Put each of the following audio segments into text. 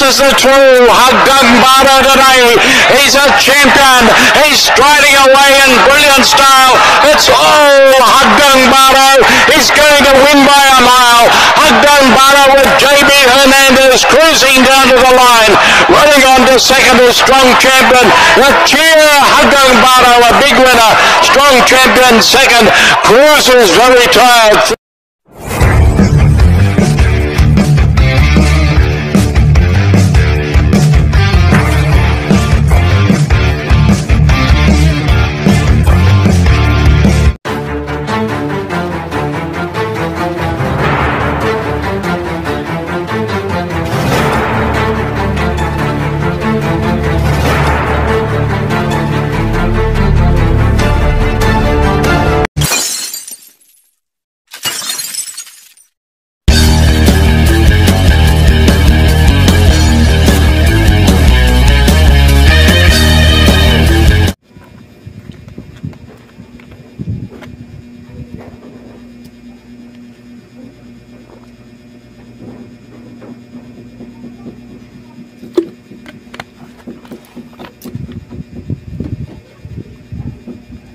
This is the true Haggangbara today. He's a champion. He's striding away in brilliant style. It's all Haggangbara. He's going to win by a mile. Haggangbara with JB Hernandez cruising down to the line. Running on to second is Strong Champion. The cheer Haggangbara, a big winner. Strong Champion second. Cruises very tired.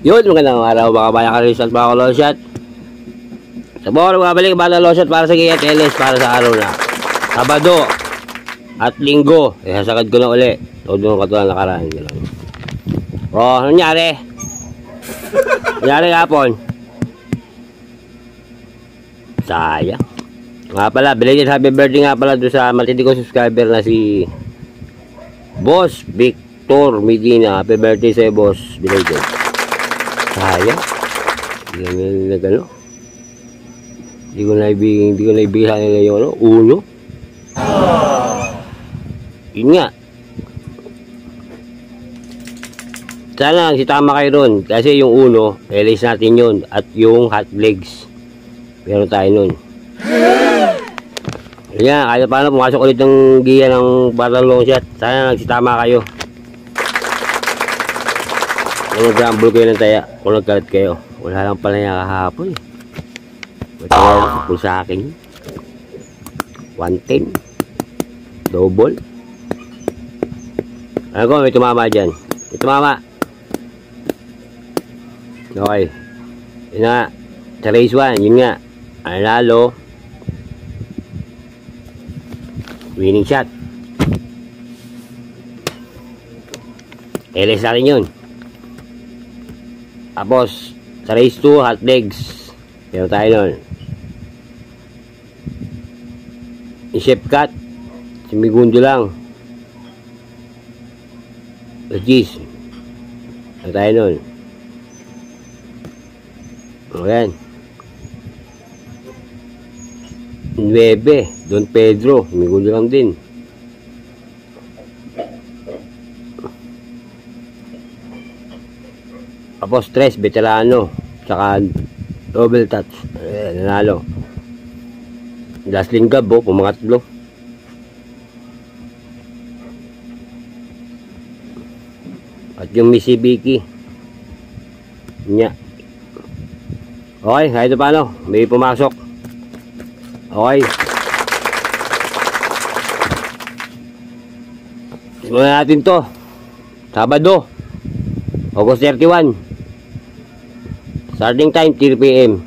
Yun, magandang araw mga bayan ka-Riz at mga ka-Longshot. Sa buwan bumabalik mga Longshot para sa Giat LS para sa araw na Sabado at Linggo. Sasagad ko na uli. Huwag mo katulad nakaraan. Oh, ano nangyari? Nangyari kapon? Sayang. Nga pala, belated happy birthday nga pala doon sa matindi ko subscriber na si Boss Victor Medina. Happy birthday sa'yo, Boss. Belated. Sayang. Hindi ko naibigay sa nila yung uno. Yun nga. Sana si tama kayo ron. Kasi yung uno, release natin yun. At yung hot legs. Meron tayo nun. Yun nga, kaya paano pumasok ulit ng giya ng Battle Longshot. Sana nagsitama kayo. Kung nag-rumble kayo ng taya, kung nagkalat kayo, wala lang pala niya kahapon eh. Ba't kaya nakapul sa akin? 110 double. Ano ko, may tumama dyan. May tumama. Okay. Yun nga. Sa race 1, yun nga. Analo. Winning shot. LS natin yun. Tapos, sa race 2, hot legs. Pero tayo nun. Yung chef cut, sumigundo lang. Sa cheese. Pero tayo nun. Ayan. 9, Don Pedro, sumigundo lang din. Tapos 3, veterano. Tsaka double touch. Nanalo. Dazzling Gab, pumangatlo. At yung Missy Vicky. Nya. Okay, kahit paano. May pumasok. Okay. Simulan natin to. Sabado. August 31. Starting time 3 PM.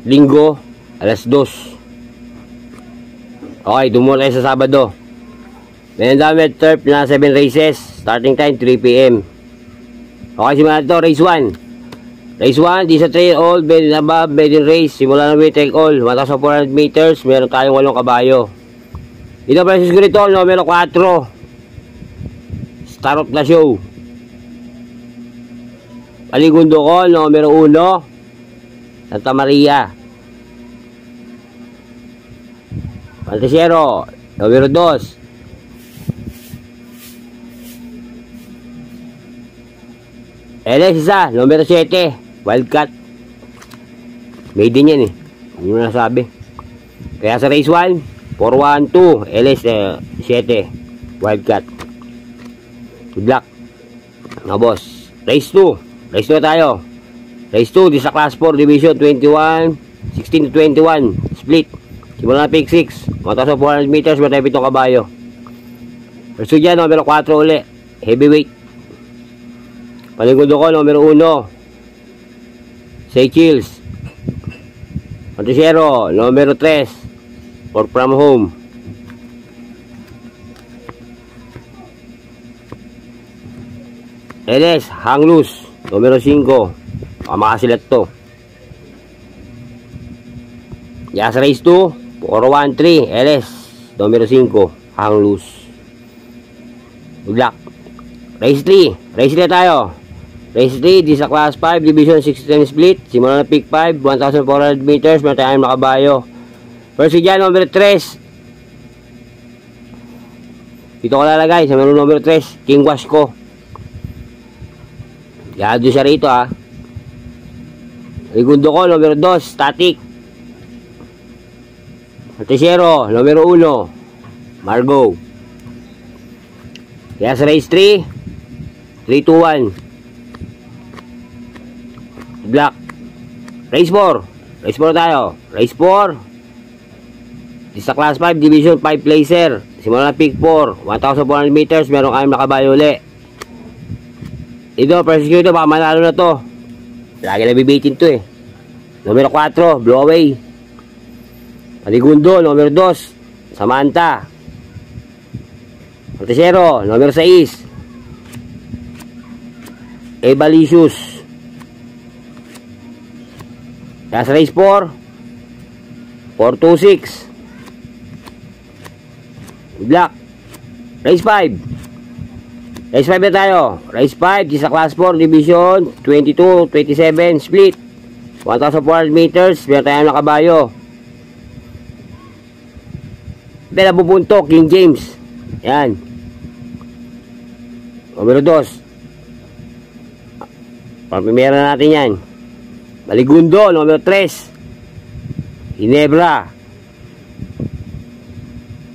Linggo alas 2. Okay, dumula tayo sa Sabado. Meron dami turf na 7 races. Starting time 3 PM. Okay, simulan ito. Race 1. Race 1, di sa trail all, bed and above, bed and race. Simula na with take all. 1,400 meters. Meron tayong 8 kabayo. Dito pala sa sigurito, numero 4. Start na show. Paligundo ko, numero 1. Santa Maria. Pantesero, numero 2. LS isa, numero 7. Wildcat. Maiden yan eh. Hindi mo nasabi. Kaya sa race 1, 412, LS 7. Wildcat. Good luck. Mga boss. Race 2. Race 2 tayo. Race 2, di sa class 4 division 21, 16 to 21. Split. Simula na pick 6. 1,400 meters, may 7 kabayo. Pursuit dyan, numero 4 uli. Heavyweight. Panigundo ko, numero 1. Seychelles. Montesero, numero 3. For from home. LS, hang loose. Numero 5. Makasilat to. Yas race 2. 413. LS. Numero 5. Hang loose. Good luck. Race 3. Race 3 tayo. Race 3. Di sa class 5. Division 16 split. Simula na pick 5. 1,400 meters. May tayo na kabayo. First dyan, numero 3. Dito ko lalagay. Sa meron numero 3. King Wash ko. Yado siya rito ha. Segundo ko, numero 2. Static. Tercero, numero 1. Margo. Yes, race 3. 3, 2, 1. Black. Race 4. Race 4 tayo. Race 4. Sa class 5, division 5 placer. Simula na pick 4. 1,400 meters. Merong 6 na kabayo uli. Ito, persecutor. Baka manalo na to. Lagi nabibitin to eh. Numero 4. Blow away. Panigundo. Numero 2. Samantha. Tercero, numero 6. Evalicious. Last race 4. 426. Black. Race 5. Race 5 na tayo. Race 5, di sa class 4, division 22, 27, split. 1,400 meters, meron tayo na kabayo. Bela pupunto, King James. Yan. Numero 2. Pamimera natin yan. Baligundo, numero 3. Ginebra.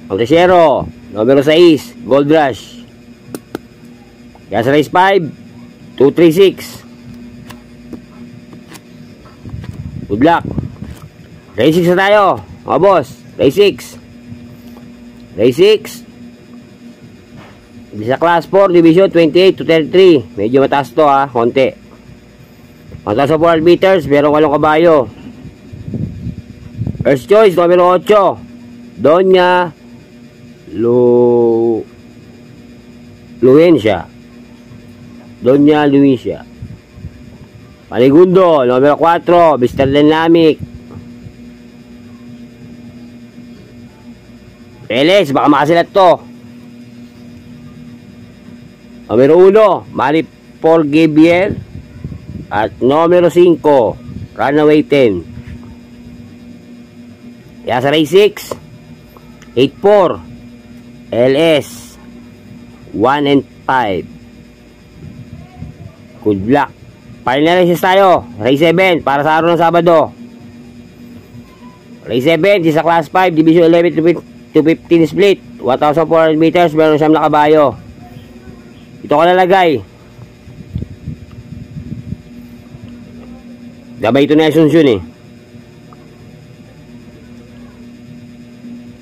Montesero, numero 6. Gold Rush. Gas race 5. 236. Good luck. Race 6 na tayo, mga boss. Race 6. Race 6. Sa class 4, division 28 to 33. Medyo mataas to ha, konti. 1,400 meters, meron kalong kabayo. First choice, numero 8. Doña Luencia. Doña Luisa. Panigundo, numero 4. Mr. Dynamic. Peles, baka makasilat to. Numero 1, Maripol Gabriel. At numero 5, Runaway 10. Kaya sa race 6, 8-4, LS 1 and 5. Good luck. Final races tayo. Race 7 para sa araw ng Sabado. Race 7 sa class 5, division 11 to 15 split. 1,400 meters, meron siyang nakabayo. Ito ko lalagay. Gabay ito na Asuncion eh.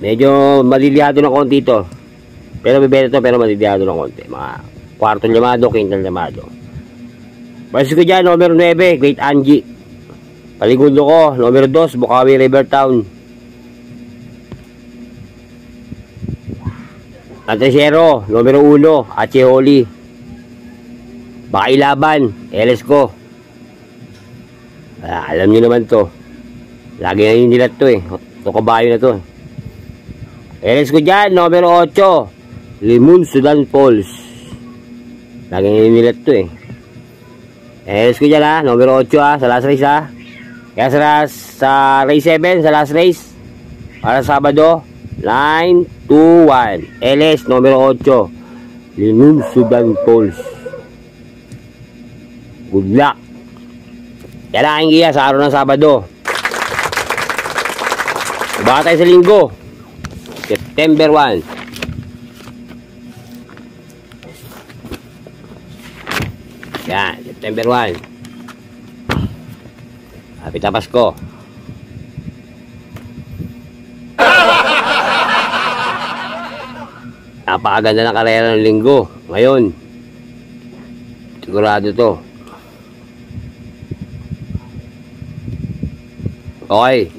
Medyo malilihado ng konti ito. Pero bibenta ito, pero malilihado ng konti. Mga kwartong llamado, quintal llamado. Pwes ko dyan, numero 9, Great Angie. Paligundo ko, numero 2, Bukawi River Town. Tercero, numero 1, Acheholi. Baka ilaban, LS ko. Alam nyo naman to. Lagi na yung nilat to eh. Ito kabayo na to. LS ko dyan, numero 8, Limon Sudan Falls. Lagi na yung nilat to eh. LS ko dyan ha, numero 8 ha, sa last race ha. Kaya sa race 7, sa last race, para Sabado, 9, 2, 1. LS, numero 8, Limon Sudan Falls. Good luck. Yan ang aking giya sa araw ng Sabado. Baka tayo sa Linggo, September 1. Yan, September 1. Happy Pasko. napakaganda ng karera ng linggo. Ngayon, sigurado to. Okay.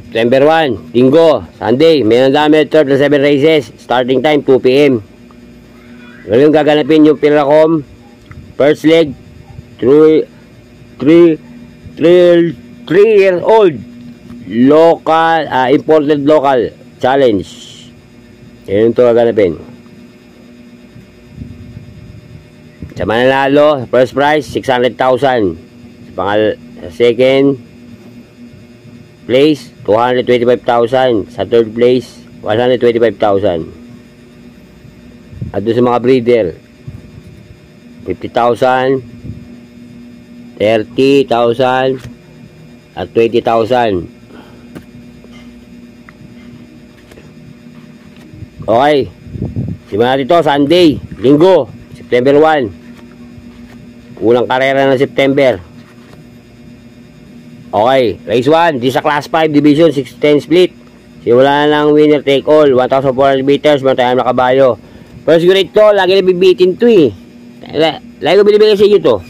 September 1, linggo, Sunday, may nandami 12 na 7 races. Starting time, 2 p.m. Ngayon gaganapin yung Pilacom first leg, 3-year-old local, imported local challenge. Yan ito gaganapin. Sa mananalo, first prize 600,000. Sa second place 225,000. Sa third place 125,000. At doon sa mga breeder 50,000, 30,000 at 20,000. Okay, simulan natin ito Sunday, linggo, September 1, unang karera ng September. Okay, race 1, di sa class 5 division 6-10 split. Simula na ng winner take all, 1,400 meters, meron tayong nakabayo. First grade to, lagi na bibitin to eh. Lagi ko binibigay sa inyo to.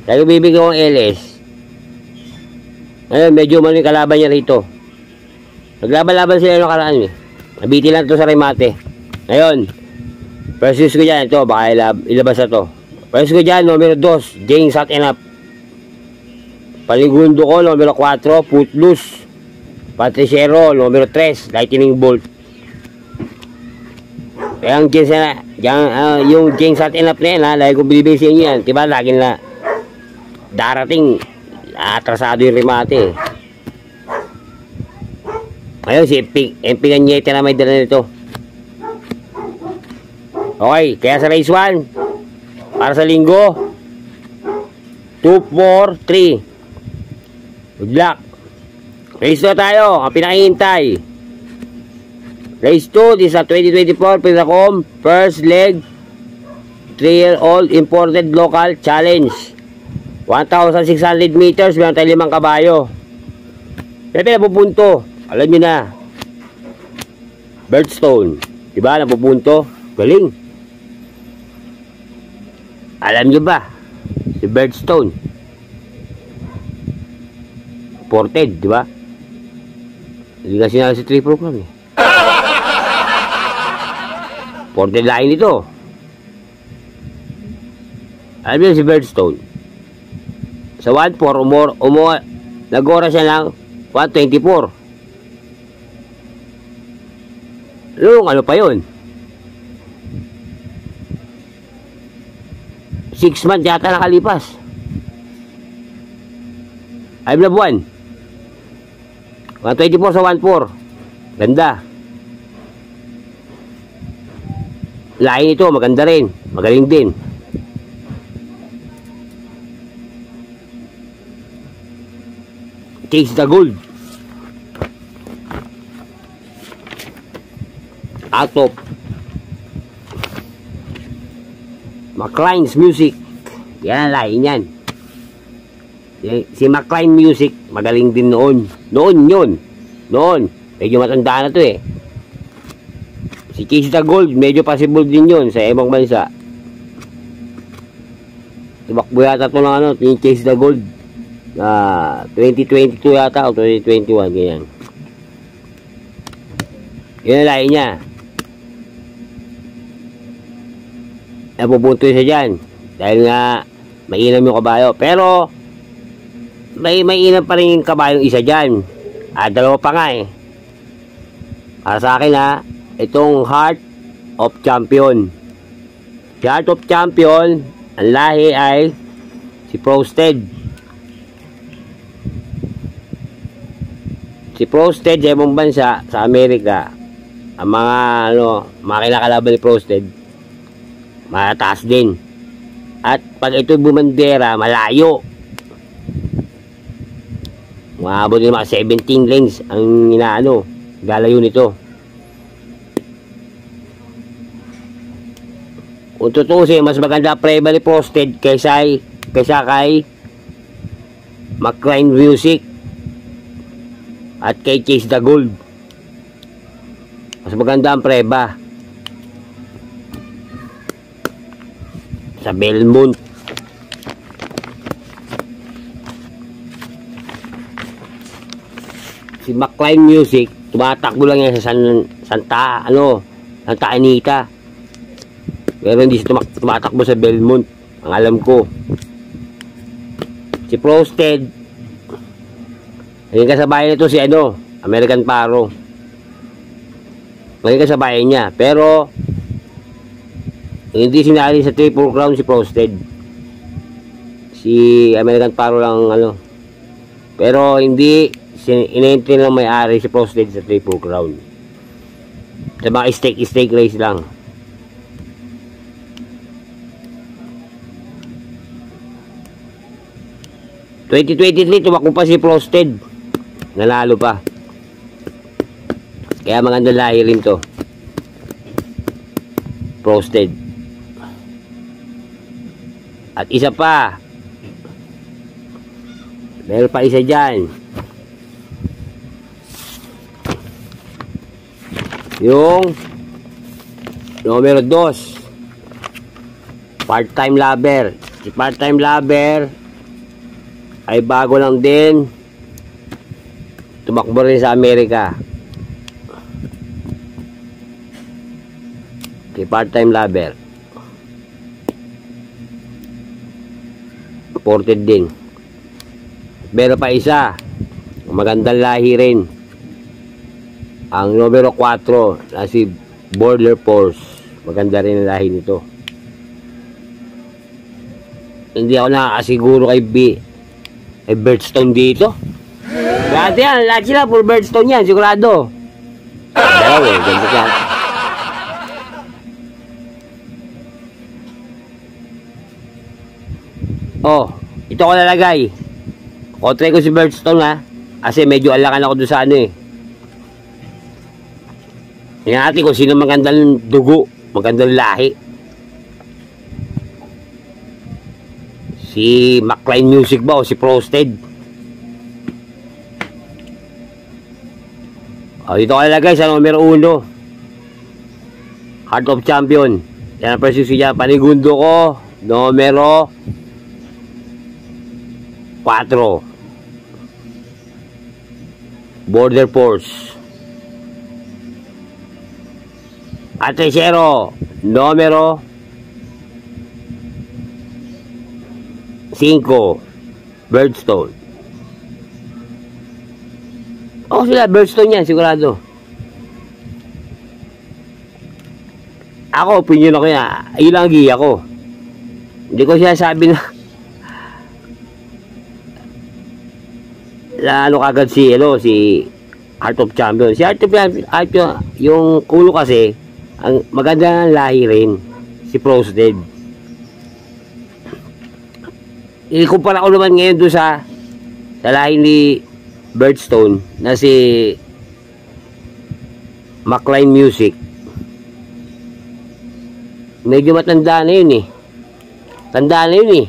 Lagi ko binibigay ko ang LS. Ngayon, medyo mali kalaban niya rito. Naglaban-laban sila yung karaan eh. Nabitin lang to sa remate. Ngayon, first use ko dyan, ito, baka ilabas na to. First ko dyan, numero 2, Jane Sat and Up. Paligundo ko, numero 4, Footloose. Patriciero, numero 3, Lightning Bolt. Kaya ang James na, yung James Sat and Up na yan, lagi ko binibigay sa inyo yan. Diba, lagi na darating, atrasado yung remate. Ngayon, si MP Ganyete na may dala nito. Okay, kaya sa race 1, para sa linggo, 2, 4, 3. Good luck. Race 2 tayo, ang pinakihintay. Race 2, this is a 2024 Pilacom first leg 3-year-old imported local challenge. 1,600 meters, meron tayo 5 kabayo. Pero napupunto, alam nyo na, Birdstone, diba napupunto? Galing. Alam nyo ba si Birdstone ported, diba? Hindi kasi na sa 3 program eh. Ported line ito. Alam nyo si Birdstone, sa 1-4 nag-ora siya ng 124. Ano pa yun? 6 months yata nakalipas. Ay na buwan. 124 sa 1-4. Ganda. Lain ito, maganda rin. Magaling din. Chase the Gold. Out of McLean's Music. Yan ang lain yan. Si McLean Music, magaling din noon. Noon. Medyo matanda na to eh. Si Chase the Gold, medyo possible din yun sa ibang bansa. Tibakbo yata ito ng yung Chase the Gold. 2022 yata o 2021, ganyan. Yun ang lain niya. Napupunto siya dyan. Dahil nga, mainam yung kabayo. Pero, may inam pa rin yung kabayong isa dyan. Dalawa pa nga eh. Para sa akin itong Heart of Champion. Si Heart of Champion, ang lahi ay si Prosted. Si Prosted sa ibang bansa, sa Amerika, ang mga mga kinakalaban ni Prosted, mataas din. At pag ito bumandera, malayo. Maabot din mga 17 lanes ang galayo nito. Kung tutusin, mas maganda preba ni Prosted kaysa kay McLean Music at kay Chase the Gold. Mas maganda ang preba sa Belmont. Si McLean Music, tumatakbo lang yan sa Santa Anita. Pero hindi siya tumatakbo sa Belmont, ang alam ko. Si Frosted, naging kasabayan nito si American Paro. Naging kasabayan niya, pero hindi sinali sa Triple Crown si Frosted. Si American Paro lang pero hindi in-entry lang may-ari si Frosted sa Triple Crown. Sa mga stake race lang. ...2023 tumakbo pa si Frosted, nanalo pa. Kaya magandang lahi rin to, Frosted. At isa pa, meron pa isa dyan, yung numero 2, Part-Time Lover. Si Part-Time Lover ay bago lang din, tumakbo rin sa Amerika. Si Part-Time Lover, reported din. Meron pa isa, magandang lahi rin, ang numero 4 na si Border Force. Maganda rin ang lahi nito. Hindi ako nakakasiguro kay Birdstone dito. Lahat yan, lahat sila full Birdstone yan, sigurado. Dalawa ganda yan. Oh, ito ko nalagay. Kontre ko si Birdstone ha, kasi medyo alakan ako doon sa Tingnan natin kung sino magandang dugo, magandang lahi. Si McLean Music ba o si Frosted? Dito ka nalagay sa numero 1, Heart of Champion. Yan ang presyo siya. Panigundo ko, numero 4, Border Force. At tercero, numero 5, Birdstone. Sila Birdstone yan, sigurado. Ako, opinion ako yan. Ayun lang ang giya ko. Hindi ko siya sabi na kagad si Heart of Champion. Si Heart of Champion, yung ulo kasi, ang maganda ng lahi rin, si Frosted. Ikumpara ko naman ngayon doon sa lahi ni Birdstone na si McLean Music. Medyo matanda na yun Tanda na yun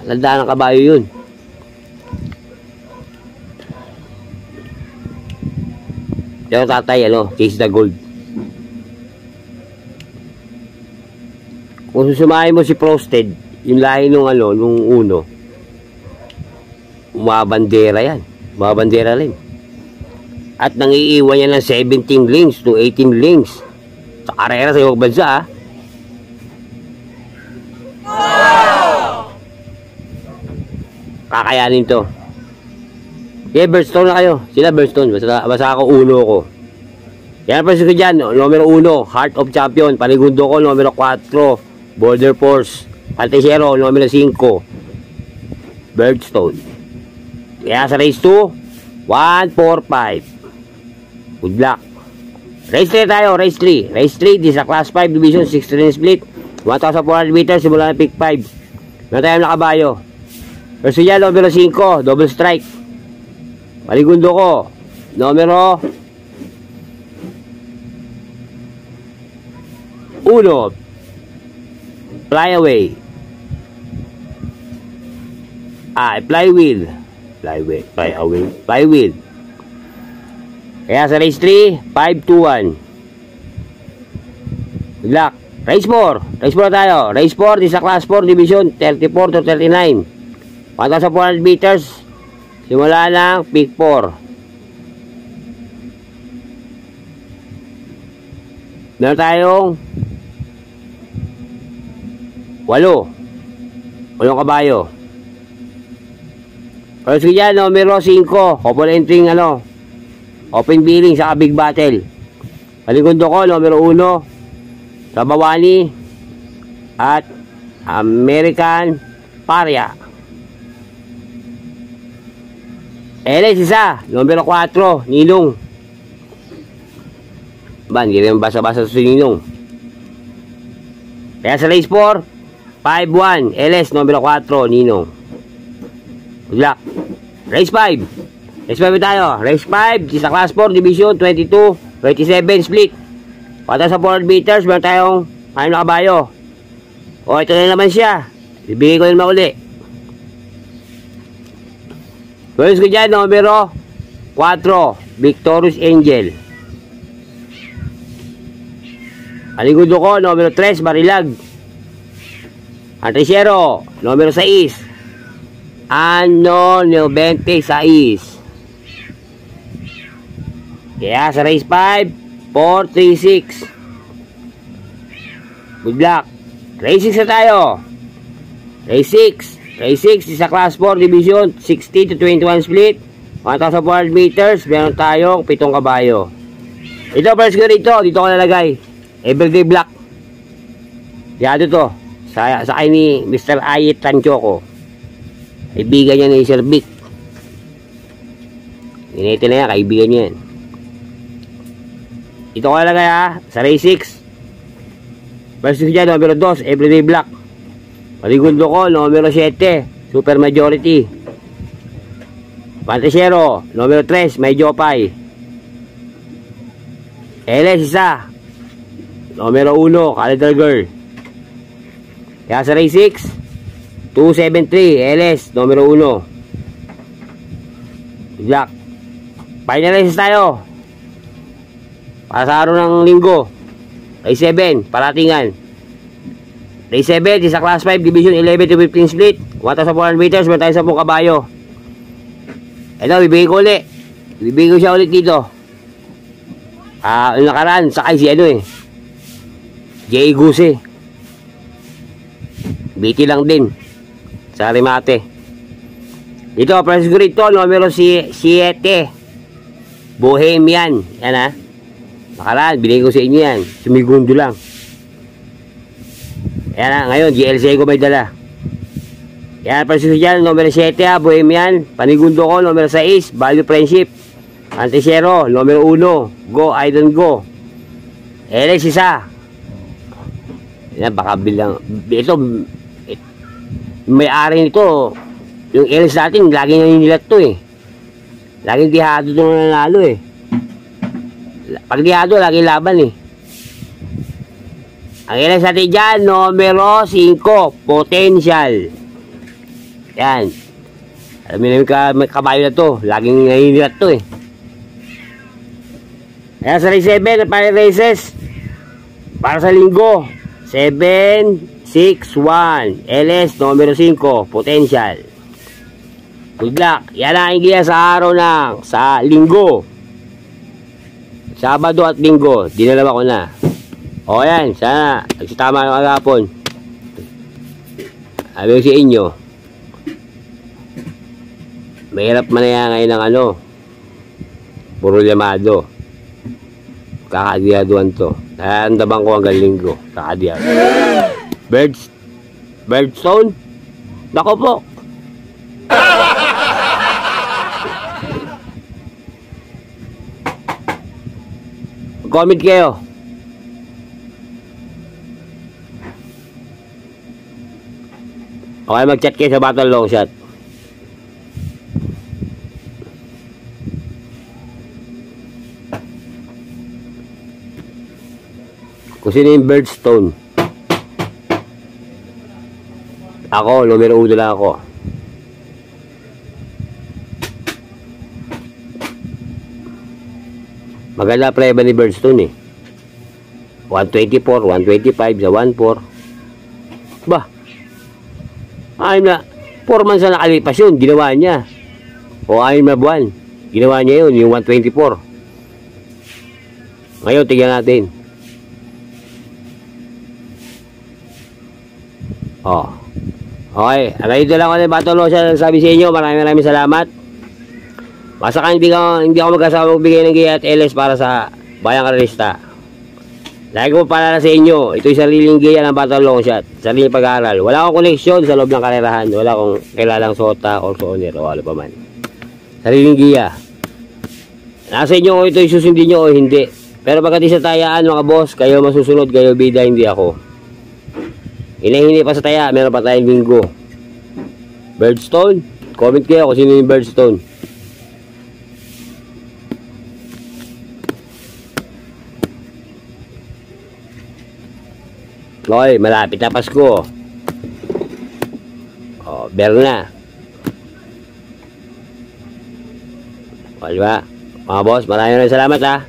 Tanda ng kabayo yun. Yung tatay, Chase the Gold. Kung susumahin mo si Frosted, yung lahi nung uno, umabandera yan. Umabandera rin. At nangiiwan yan ng 17 links to 18 links sa karera sa ibang bansa, Kakayanin to. Yeah, Birdstone na kayo. Sila Birdstone. Basta ako uno ko. Yan ang presyo ko dyan. Numero 1, Heart of Champion. Panigundo ko, numero 4, Border Force. Paltesero, numero 5, Birdstone. Kaya sa race 2, 1, 4, 5. Good luck. Race 3 tayo, race 3. Race 3, this is a class 5 division, 6 split. 1,400 meters, simula ng pick 5. Meron tayo na kabayo. Verso yan, numero 5, double strike. Paligundo ko, numero 1, Flyaway. Flywheel. Kaya sa race 3, 5-2-1. Good luck. Race 4. Race 4 tayo. Race 4, di sa class 4, division 34 to 39. 1,400 meters. Simula ng peak 4. Meron tayong 8 kabayo. First dyan, numero 5. Couple entering open billing sa big battle. Paligundo ko, numero 1. Rabawani at American Paria. LS isa, numero 4, Ninong. Hindi rin basa-basa sa Ninong. Kaya sa race 4, 5-1, LS, numero 4, Ninong. Good luck. Race 5. Race 5 tayo. Race 5, sa class 4, division 22, 27 split. 1,400 meters, meron tayong 6 na kabayo. Ito na naman siya. Bibigay ko naman uli. First ko dyan, numero 4, Victorious Angel. Aligundo ko, numero 3, Marilag. Antriciero, numero 6, Ano 96. Kaya sa race 5, 4-3-6. Good luck. Race 6 na tayo. Race 6. Race 6 sa class 4 division 60 to 21 split. 1,400 meters. Meron tayong 7 kabayo. Ito first ko rito. Dito ko nalagay. Everyday Black. Dito to. Sa kay ni Mr. Ayit Tanchoco. Kaibigan niya ni Sir Vic. Ginito na yan. Kaibigan niya yan. Ito ko nalagay sa race 6. First dyan, numero 2, Everyday Black. Paligundo ko, numero 7, Super Majority. Pantasero, numero 3, Medjopay. LS isa, numero 1, Calendar Girl. Kaya sa race 6, 273, LS, numero 1. Black. Final races tayo. Para sa araw ng linggo. Race 7, Paratingan. Race 7, sa class 5, division 11 to 15 split. 1,400 meters, meron tayo 10 kabayo. Ito, bibigay ko ulit. Bibigay ko siya ulit dito. Nakaraan, sakay si J. Guse. BT lang din. Sa remate. Ito, price ko rito, numero 7. Bohemian. Yan Nakaraan, binigay ko sa inyo yan. Sumigundo lang. Yan ngayon, GLC ko may dala. Yan, presyo dyan, numero 7 Bohemian. Panigundo ko, numero 6, Value Friendship. Anticero, numero 1, Go, I don't go. LX isa. Yan, baka bilang. Ito, may-ari nito. Yung LX natin, lagi naninilat to Laging dihado ito nanalo Pag dihado, lagi laban Ang ilan sa atin dyan, numero 5, Potential. Yan. Alam mo namin may kabayo na to. Laging naninilat to Kaya sa race 7, na final races, para sa linggo, 7-6-1, LS, numero 5, Potential. Good luck. Yan ang inggiya sa araw sa linggo. Sabado at linggo, dinalawa ko na. Yan, sana nagsitama ng agapon. Sabi ko sa inyo, mahirap man na ngayon ng puro lamado. Kakadiyaduan to. Naandaban ko hanggang linggo. Kakadiyado. Birdstone? Nako po. Comment kayo. Okay, mag-chat kayo sa Battle Long Shot. Kung sino yung Birdstone. Ako, numero 1 lang ako. Maganda play ba ni Birdstone eh. 124, 125 sa 1-4. Ba? Ayun na. 4 months na nakalipas yun. Ginawa niya. O ayun na buwan. Ginawa niya yun. Yung 124. Ngayon, tignan natin. Oh. Okay. Dito lang ako na Battle Lotion. Sabi sa inyo. Maraming salamat. Basta ka hindi ako magkasama magbigay ng giya at LS para sa Bayang Karalista. Lagi ko paalala sa inyo, ito'y sariling giya ng Battle Long Shot, sariling pag-aaral. Wala akong koneksyon sa loob ng karerahan, wala akong kilalang sota or owner o ano pa man. Sariling giya. Nasa inyo kung ito'y susundin nyo o hindi. Pero pagdating sa tayaan mga boss, kayo masusunod, kayo bida, hindi ako. Hindi pa sa taya, meron pa tayong linggo. Birdstone? Comment kayo kung sino yung Birdstone. Okay, malapit na Pasko. Oh, bell na. O, diba? Mga boss, maraming salamat ha.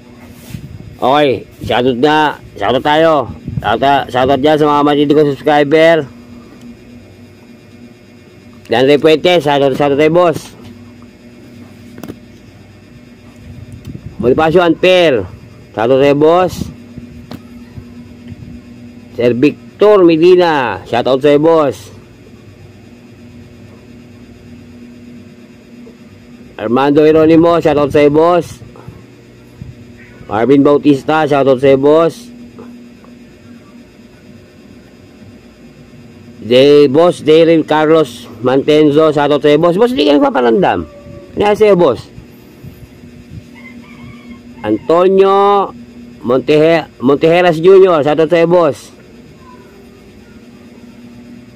Okay, shoutout na. Shoutout tayo. Shoutout dyan sa mga matindi ko subscriber. Danre Puente, shoutout tayo boss. Bonifacio Anper, shoutout tayo boss. Sir Victor Medina, shoutout sa'yo boss. Armando Hieronimo, shoutout sa'yo boss. Marvin Bautista, shoutout sa'yo boss. Boss Daryl Carlos Mantenzo, shoutout sa'yo boss. Boss, hindi ka nagpapalandam. Ano sa'yo boss? Antonio Montejeras Jr., shoutout sa'yo boss.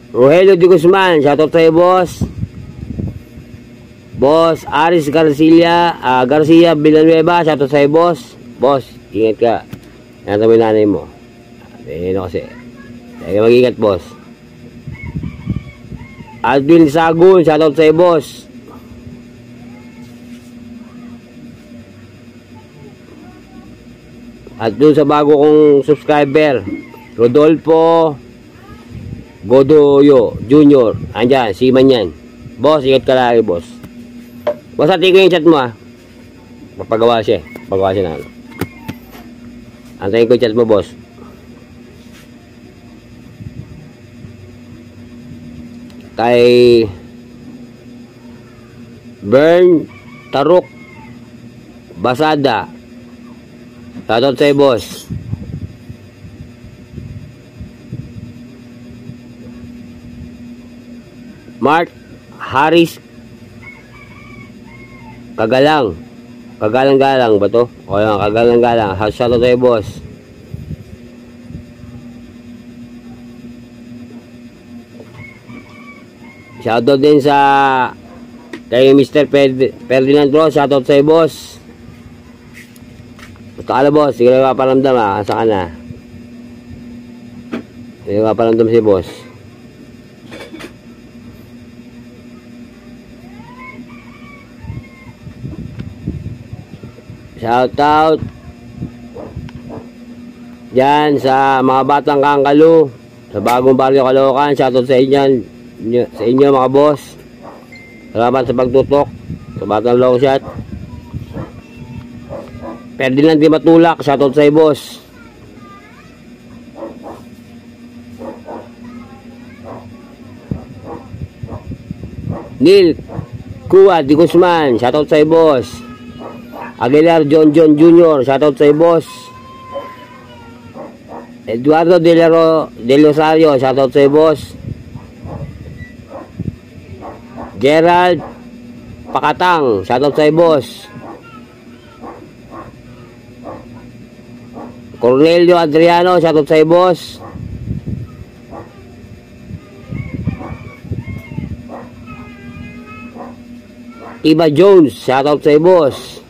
Rogelio de Guzman, shoutout sa'yo boss. Boss Aris Garcia Villanueva, shoutout sa'yo boss. Boss, ingat ka. Yan mo yung nanay mo. Ano kasi. Kaya mag-ingat boss. Alvin Sagun, shoutout sa'yo boss. At dun sa bago kong subscriber, Rodolfo Godoyo Jr. Andyan, si man yan. Boss, ingat ka lagi, boss. Boss, atin ko yung chat mo, ha. Papagawa siya. Papagawa siya na. Antayin ko yung chat mo, boss. Kay Bern Taruk Basada, shoutout sa'yo, boss. Mark Harris Kagalang-galang ba to? O yan, Kagalang-galang. Shoutout sa'yo, boss. Shoutout din sa kay Mr. Ferdinand Ross. Shoutout sa'yo, boss. Basta ka na, boss. Sige na paparamdam, ha. Asa ka na? Sige na paparamdam si boss. Shoutout dyan sa mga batang Kangkalu, sa bagong baryo Caloocan. Shoutout sa inyo mga boss. Salamat sa pagtutok sa batang long shot. Ferdinand Di Matulak, shoutout sa boss. Neil Kuwa Di Guzman, shoutout sa boss. Aguilar John Jr., shoutout sa boss. Eduardo Del Rosario, shoutout sa boss. Gerald Pakatang, shoutout sa boss. Cornelio Adriano, shoutout sa boss. Iba Jones, shoutout sa boss.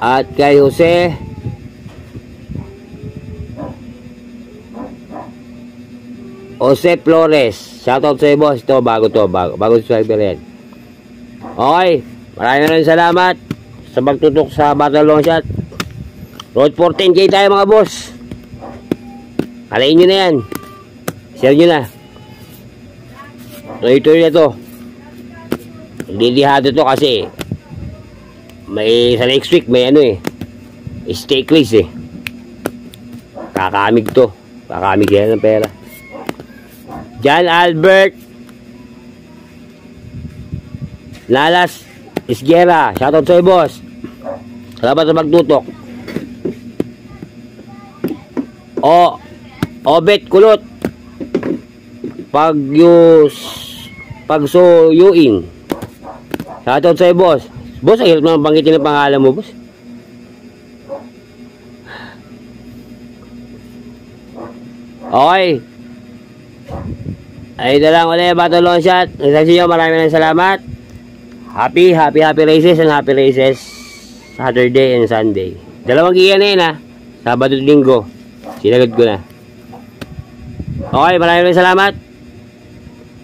At kay Jose Flores, shoutout sa boss. Ito, bago subscriber yan. Okay, Maraming salamat sa pagtutok sa Battle Long Shot. Road 14K tayo mga boss. Alain nyo na yan. Share nyo na. Ito na to. Didihado to kasi may sa next week may stake race kakamig to. Kakamig yan ng pera. John Albert Lalas Isguera, shoutout sa'yo boss. Salamat sa pagtutok. Obet Kulot Pagsuyuing, shoutout sa'yo boss. Boss, ang hirap naman banggitin ang pangalan mo boss. Okay, ay ito lang ulit Battle Long Shot. Nagsasya nyo, maraming salamat. Happy races and happy races Saturday and Sunday. Dalawang giga na yun Sabado at Linggo. Sinagad ko na. Okay, maraming salamat.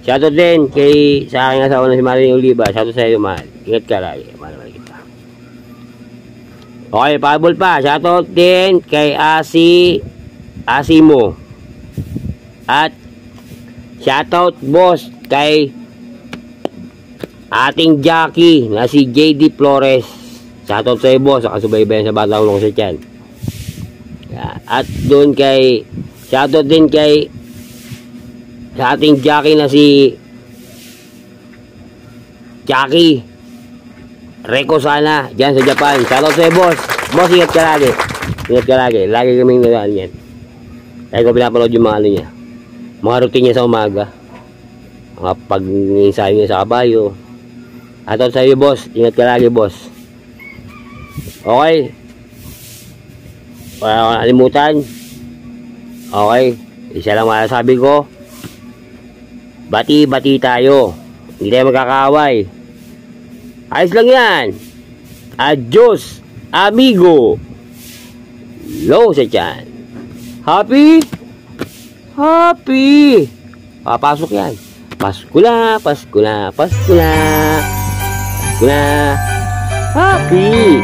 Shoutout din sa aking asawa na si Marilyn Oliva. Shoutout sa iyo, mahal. Ingat ka lagi. Mahal kita. Okay, pabol pa. Shoutout din kay Asimo. At shoutout boss kay ating jockey na si JD Flores. Shoutout sa iyo boss, nakasubaybayan sa Batang Long Shot yan. At doon kay shoutout din kay sa ating jockey na si Jackie Reco sana dyan sa Japan. Shoutout sa iyo boss. Boss, ingat ka lagi. Ingat ka lagi. Lagi kaming nagaan yan. Lagi ko pinapanood yung mga niya, mga routine niya sa umaga, mga pag-ensayo niya sa kabayo. Shoutout sa iyo boss. Ingat ka lagi boss. Okay, wala akong nalimutan. Okay, isa lang masasabi ko, bati-bati tayo, hindi tayo magkakaaway. Ayos lang yan. Adios amigo. Low sa tiyan. Happy papasok yan. Pasko na, Pasko na, Pasko na, Pasko na. Happy